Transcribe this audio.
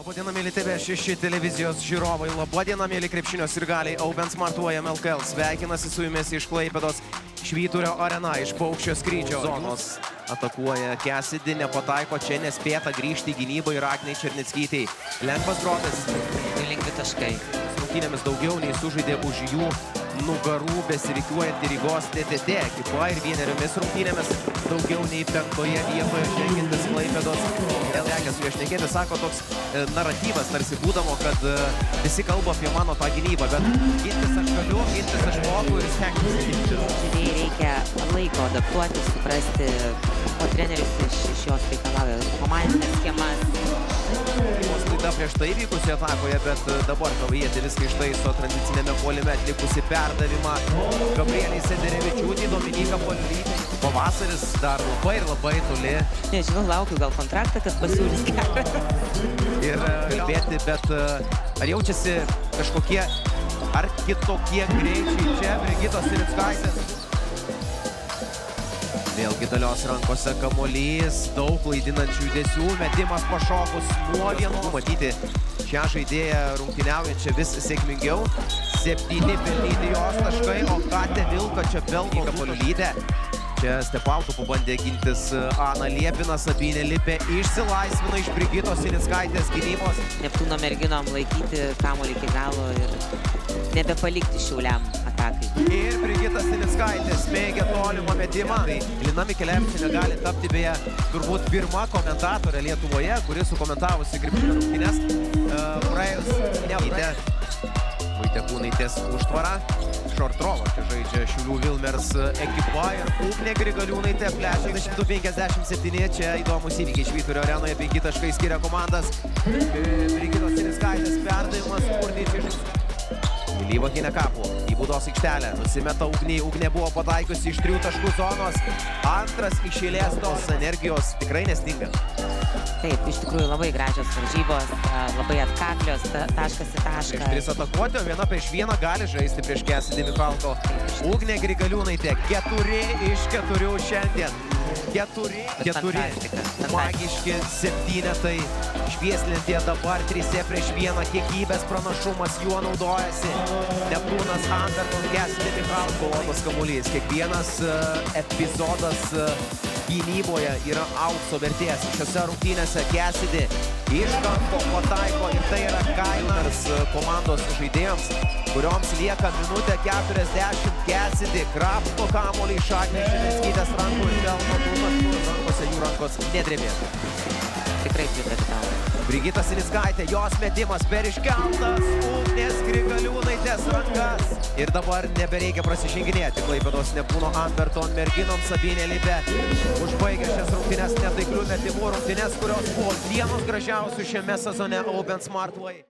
Labadiena, mėly TV6 televizijos žiūrovai, labadiena, mėly krepšinio sirgaliai, Open Smart UAM LKL sveikinasi su jumis iš Klaipėdos Švyturio arena, iš Paukščio skrydžio zonos. Atakuoja Cassidy, nepataiko, čia nespėta grįžti į gynybą ir Agnei Černickytei. Lengvas dropas. Lengvi taškai. Rungtynėmis daugiau nei sužaidė už jų nugarų besirikiuojantį Rygos TTT ekipa ir vieneriomis rungtynėmis daugiau nei 5-oje vietoje žengiantis Klaipėdos. Tekęs su juo šnekėti, sako, toks naratyvas tarsi būdavo, kad visi kalba apie mano tą gynybą, bet gintis aš galiu, gintis aš moku ir stengtis gintis. Žaidėjai reikia laiko adaptuoti, suprasti, o treneris iš jos reikalauja komandinės schemas. Klaida prieš tai vykusi atakoje, bet dabar Kavietė viską ištaiso tranzicinėme puolime atlikusi perdavimą Gabrieliai Sederevičiūtei, Dominyka Poliulytė. Pavasaris dar labai toli. Nežinau, laukiu gal kontraktą, kad pasiūlys gerą. Ir kalbėti, bet ar jaučiasi kažkokie ar kitokie greičiai čia Brigitos Sinickaitės? Vėlgi Dalios rankose kamuolys, daug klaidinančių judesių, metimas pašokus nuo vieno. Matyti šią žaidėją rungtyniaujančią vis sėkmingiau. 7 pelnyti jos taškai, o Katė Vilka čia pelno Poliulytė. Čia stepautų pabandė gintis Ana Liepina, Sabinė Lipė išsilaisvino iš Brigitos Sinickaitės gynybos. Neptūno merginom laikyti kamuolį iki galo ir nebepalikti Šiauliam atakai. Ir Brigita Sinickaitė smeigia tolimą metimą. Tai Lina Mikelevičienė gali tapti beje turbūt pirma komentatorė Lietuvoje, kuri sukomentavusi krepšinio rungtynes praėjus nevaitė. Vaitekūnaitės užtvara. Šortrovo čia žaidžia Šiaulių Vilmers ekipa ir Ugnė Grigaliūnaitė plečia 257. Čia įdomus įvykiai Švyturio arenoje, 5 taškai skiria komandas. Brigitos Sinickaitės perdavimas Kurničius. Lyva Kinekapų į baudos aikštelę. Nusimeta Ugnį. Ugnė buvo pataikiusi iš 3 taškų zonos. Antras iš eilės tos energijos tikrai nestinga. Taip, iš tikrųjų labai gražios varžybos, labai atkaklios, taškas į tašką. Prieš 3 atakuoti, o 1 prieš 1 gali žaisti prieš Cassidy Michalko. Ugnė Grigaliūnaitė 4 iš 4 šiandien. 4 magiški septynetai. Švieslintie dabar 3 prieš 1, kiekybės pranašumas, juo naudojasi Neptūnas, Anderton, Cassidy Michalko. Lomas kamuolys. Kiekvienas epizodas gynyboje yra aukso vertės. Šiose rungtynėse Cassidy iš kampo pataiko ir tai yra kainas komandos žaidėjams, kurioms lieka minutė 40. Cassidy krapšto kamuolį iš Agnės Černickytės rankų ir pelno 2 taškus. Rankose jų rankos nedrėbėtų. Tikrai pritariu tau. Brigita Sinickaitė, jos metimas per iškeltas Ugnės Grigaliūnaitės rankas. Ir dabar nebereikia prasiženginėti Klaipėdos Neptūno Anderton merginom. Sabinė Lipė užbaigia šias rungtynes netaiklių metimų, rungtynes, kurios buvo vienos gražiausių šiame sezone Open Smart UAM.